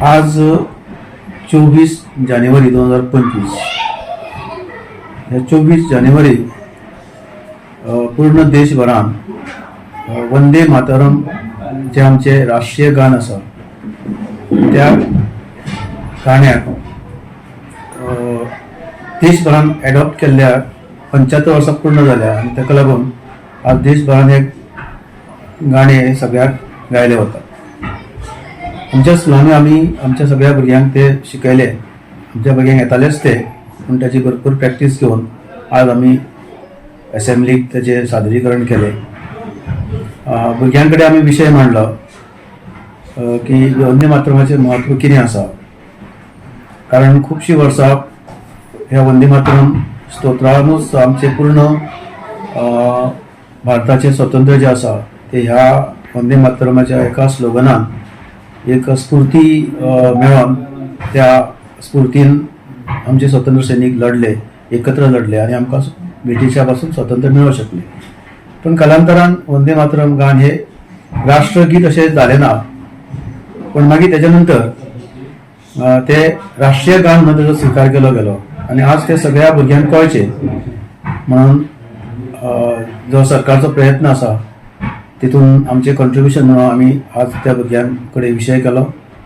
आज 24 जानेवारी 2025 ह्या 24 जानेवारी पूर्ण देशभरान वंदे मातरम जे आमचे राष्ट्रीय गाण आसा त्या गाण्याक देशभरान एडॉप्ट केल्ल्या 75 वर्सां पूर्ण जाल्या आनी ताका लागून आज देशभरान एक गाणें सगळ्याक गायलें वता. आमच्या स्कुलांनी आमी आमच्या सगळ्या भुरग्यांक ते शिकयले. आमच्या भुरग्यांक येतालेच ते, पूण ताची भरपूर प्रॅक्टीस घेवन आज आमी असेंब्लीक तेचे सादरीकरण केलें. भुरग्यां कडेन आमी विशय मांडलो की वंदे मातरमाचें म्हत्व कितें आसा. कारण खुबशीं वर्सां ह्या वंदे मातरम स्तोत्रानूच आमचे पूर्ण भारताचें स्वतंत्र जें आसा ते ह्या वंदे मातरमाच्या एका स्लोगनान एक स्फूर्ती मेळोन त्या स्फूर्तीन आमचे स्वतंत्र सैनीक लढले, एकत्र लढले आनी आमकां ब्रिटिशा पासून स्वतंत्र मेळोवंक शकले. पण कालांतरान वंदे मातरम गाण हे राष्ट्रगीत अशें जालें ना, पण मागीर तेच्या नंतर ते राष्ट्रीय गाण म्हणून तेजो स्विकार केलो गेलो आनी आज ते सगळ्या भुरग्यांक कळचे म्हणून जो सरकारचो प्रयत्न आसा तितून आमचे कंट्रिब्युशन म्हणून आमी आज त्या भुरग्यां कडेन विशय केलो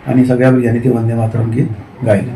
आनी सगळ्या भुरग्यांनी ती वंदे मातरम गीत गायलें.